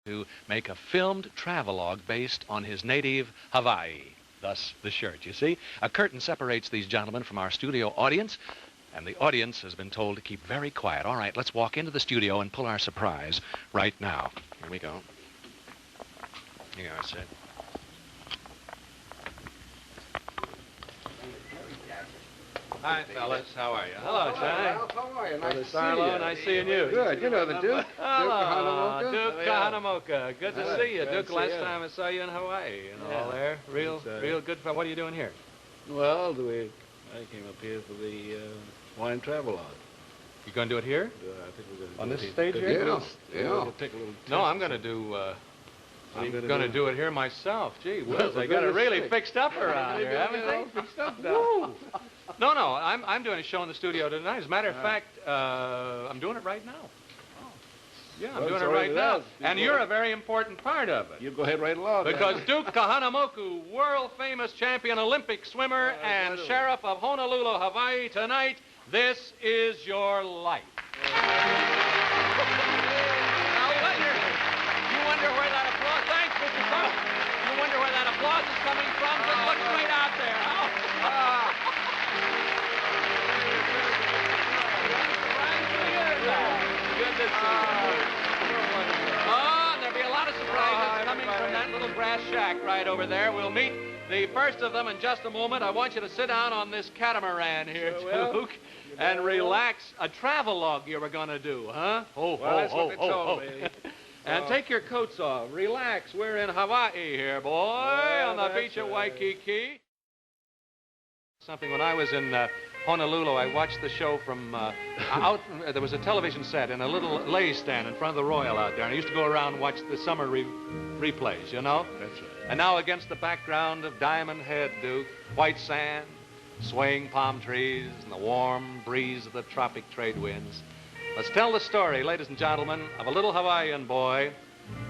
to make a filmed travelogue based on his native Hawaii. Thus, the shirt, you see. A curtain separates these gentlemen from our studio audience, and the audience has been told to keep very quiet. All right, let's walk into the studio and pull our surprise right now. Here we go. Here you are, Sid. Hi, fellas. How are you? Hello, Johnny. How are you? Nice to see you. Nice seeing you. Good. You know the Duke. Hello, Duke Kahanamoku. Good to see you, Glad Duke. to see Last you. time I saw you in Hawaii and all there. Real good fun. What are you doing here? Well, I came up here for the wine travelogue. You going to do it here? I think we're going to On do this it stage here? Yeah. We'll take a little test. No, I'm going to do. I'm going to do it here myself. Gee whiz, Well, they got it goodness really sake. fixed up around here, haven't they? Fixed up Woo. No, I'm doing a show in the studio tonight. As a matter of fact, I'm doing it right now. Yeah, I'm doing it right now. And you're a very important part of it. You go ahead right along. Because Duke Kahanamoku, world-famous champion Olympic swimmer and sheriff of Honolulu, Hawaii, tonight, this is your life. Now, you wonder where that applause... Thanks, Mr. Trump. You wonder where that applause is coming from? Just look straight out there. Good to see you. Oh, and there'll be a lot of surprises coming from that little grass shack right over there. We'll meet the first of them in just a moment. I want you to sit down on this catamaran here, Duke, and relax. A travelogue you were going to do, huh? That's what they told me. And take your coats off. Relax. We're in Hawaii here, boy, on the beach of Waikiki. Something when I was in Honolulu, I watched the show from out. There was a television set in a little lay stand in front of the Royal out there, and I used to go around and watch the summer replays, you know? That's right. And now against the background of Diamond Head, Duke, white sand, swaying palm trees, and the warm breeze of the tropic trade winds, let's tell the story, ladies and gentlemen, of a little Hawaiian boy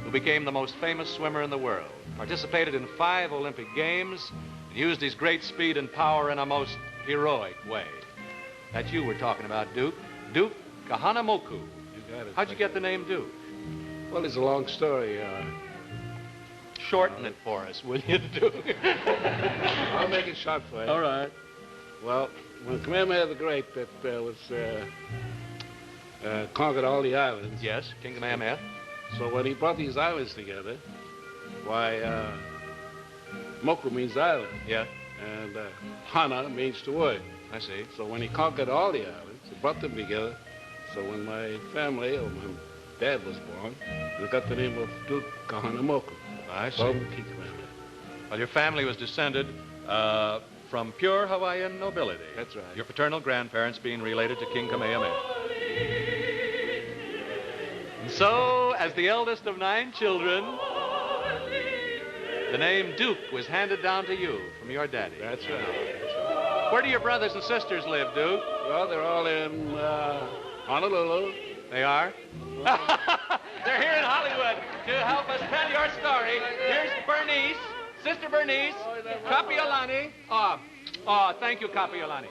who became the most famous swimmer in the world, participated in 5 Olympic Games, and used his great speed and power in a most heroic way. That you were talking about, Duke. Duke Kahanamoku. You got it. How'd you get the name Duke? Well, it's a long story. Shorten it for us, will you, Duke? I'll make it short for you. All right. Well, when Kamehameha the Great conquered all the islands. Yes, King Kamehameha. So when he brought these islands together, why, Moku means island. Yeah, And Hana means to wood. I see. So when he conquered all the islands, he brought them together. So when my family, or my dad was born, we got the name of Duke Kahanamoku. I see. From King Kamehameha. Well, your family was descended from pure Hawaiian nobility. That's right. Your paternal grandparents being related to King Kamehameha. And so, as the eldest of 9 children, the name Duke was handed down to you from your daddy. That's right. Where do your brothers and sisters live, Duke? Well, they're all in Honolulu. They are? They're here in Hollywood to help us tell your story. Here's Bernice, Sister Bernice, Kapiolani. Oh, thank you, Kapiolani.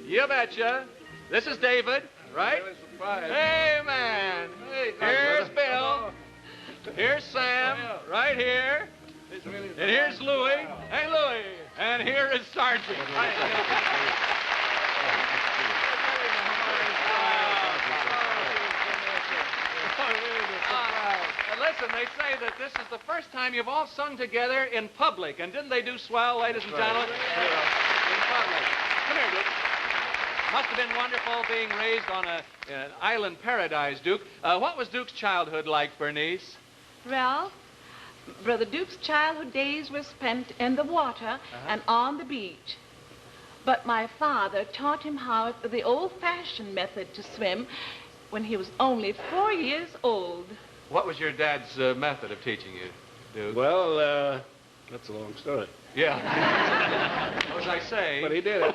You betcha. This is David, right? Hey, man. Here's Bill. Here's Sam, right here. And here's Louie. Hey, Louie. And here is Sergeant. Listen, they say that this is the first time you've all sung together in public. And didn't they do swell, ladies and gentlemen? In public. Come here, Duke. Must have been wonderful being raised on an island paradise, Duke. What was Duke's childhood like, Bernice? Well, Brother Duke's childhood days were spent in the water and on the beach. But my father taught him how the old-fashioned method to swim when he was only 4 years old. What was your dad's method of teaching you, Duke? Well, that's a long story. Yeah. As I say... But he did it.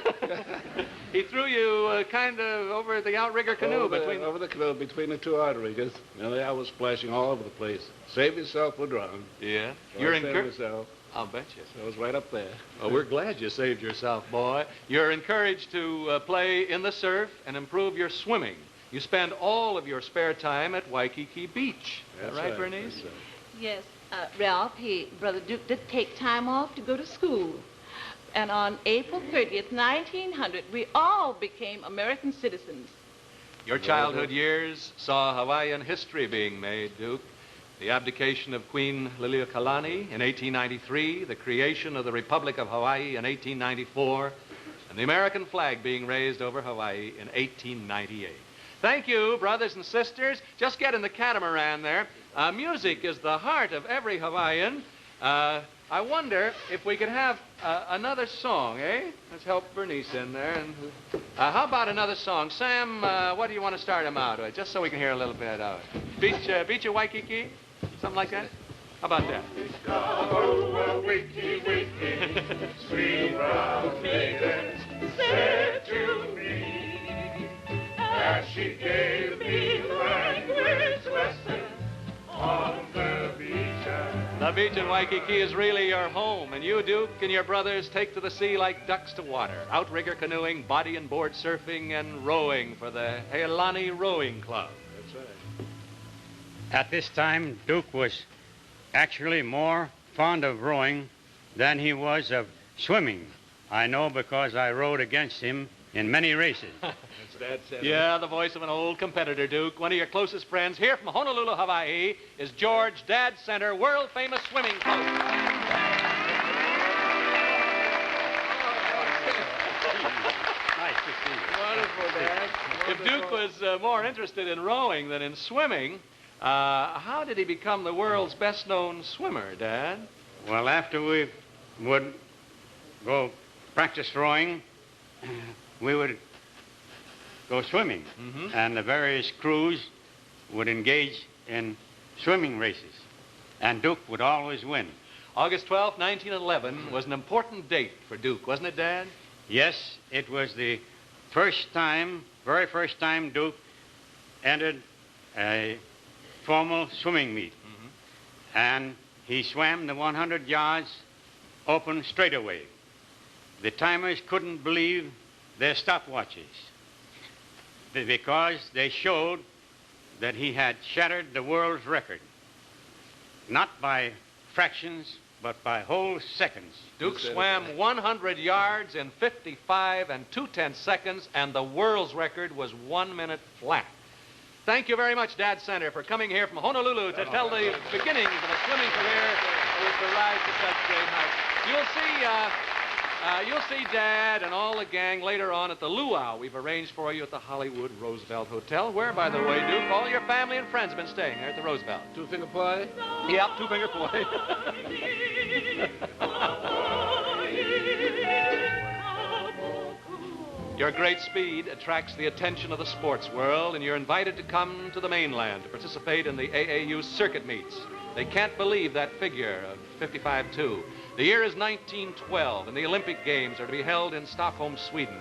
He threw you kind of over the outrigger canoe over the canoe between the 2 outriggers. And I was splashing all over the place. Save yourself or drown. Yeah. So You're I saved myself. I'll bet you. So I was right up there. Well, we're glad you saved yourself, boy. You're encouraged to play in the surf and improve your swimming. You spend all of your spare time at Waikiki Beach. Is that right, Bernice? That's right. Yes, Ralph, Brother Duke did take time off to go to school. And on April 30th, 1900, we all became American citizens. Your childhood years saw Hawaiian history being made, Duke. The abdication of Queen Liliuokalani in 1893, the creation of the Republic of Hawaii in 1894, and the American flag being raised over Hawaii in 1898. Thank you, brothers and sisters. Just get in the catamaran there. Music is the heart of every Hawaiian. I wonder if we could have another song, eh? Let's help Bernice in there. And how about another song? Sam, what do you want to start him out with? Just so we can hear a little bit of it. Beach of Waikiki? Something like that? How about that? Oh, wiki, wiki, sweet brown maiden said to me, as she gave me language lesson on the beach. The beach in Waikiki is really your home, and you, Duke, and your brothers take to the sea like ducks to water. Outrigger canoeing, body and board surfing, and rowing for the Heilani Rowing Club. That's right. At this time, Duke was actually more fond of rowing than he was of swimming. I know because I rowed against him in many races. That's Dad said. Yeah, the voice of an old competitor, Duke. One of your closest friends here from Honolulu, Hawaii, is George Dad Center, world-famous swimming coach. Nice to see you. Wonderful, Dad. If Duke was more interested in rowing than in swimming, how did he become the world's best-known swimmer, Dad? Well, after we would go practice rowing, we would go swimming. Mm-hmm. And the various crews would engage in swimming races. And Duke would always win. August 12, 1911 was an important date for Duke, wasn't it, Dad? Yes, it was the first time, very first time Duke entered a formal swimming meet. Mm-hmm. And he swam the 100 yards open straightaway. The timers couldn't believe their stopwatches because they showed that he had shattered the world's record, not by fractions, but by whole seconds. Duke swam 100 yards in 55 and 2/10 seconds, and the world's record was 1 minute flat. Thank you very much, Dad Center, for coming here from Honolulu to tell the beginnings of a swimming career with the rise to such great heights. You'll see Dad and all the gang later on at the luau we've arranged for you at the Hollywood Roosevelt Hotel, where, by the way, Duke, all your family and friends have been staying there at the Roosevelt. Two-finger play? Yep, two-finger play. Your great speed attracts the attention of the sports world, and you're invited to come to the mainland to participate in the AAU circuit meets. They can't believe that figure of 55.2. The year is 1912, and the Olympic Games are to be held in Stockholm, Sweden.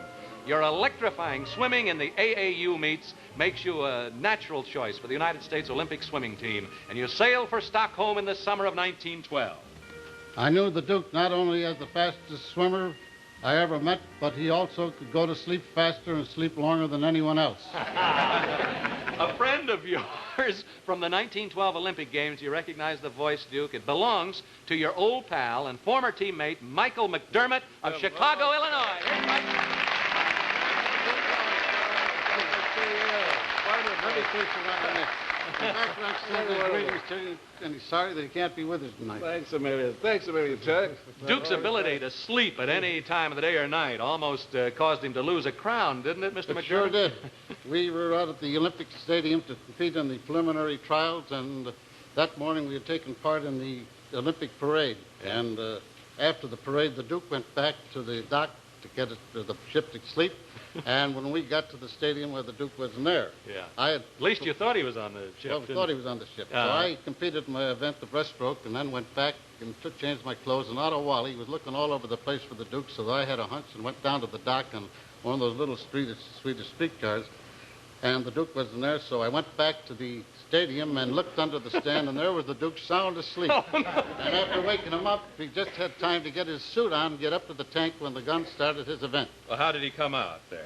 Your electrifying swimming in the AAU meets makes you a natural choice for the United States Olympic swimming team, and you sail for Stockholm in the summer of 1912. I knew the Duke not only as the fastest swimmer I ever met, but he also could go to sleep faster and sleep longer than anyone else. A friend of yours from the 1912 Olympic Games, you recognize the voice, Duke. It belongs to your old pal and former teammate, Michael McDermott of Chicago, Illinois. Here's Mike. Let me take you one minute. Background sends his greetings to you, and he's sorry that he can't be with us tonight. Thanks a million. Thanks a million, Chuck. Duke's ability to sleep at any time of the day or night almost caused him to lose a crown, didn't it, Mr. McDermott? It sure did. We were out at the Olympic Stadium to compete in the preliminary trials, and that morning we had taken part in the Olympic parade. And after the parade, the Duke went back to the dock to get the ship to sleep. And when we got to the stadium where the Duke wasn't there, Yeah. at least you thought he was on the ship. Well, we thought he was on the ship. So I competed in my event, the breaststroke, and then went back and changed my clothes. And Otto Wally was looking all over the place for the Duke, so I had a hunch and went down to the dock on one of those little Swedish streetcars. And the Duke wasn't there, so I went back to the stadium and looked under the stand, and there was the Duke sound asleep. Oh, no. And after waking him up, he just had time to get his suit on and get up to the tank when the gun started his event. Well, how did he come out there?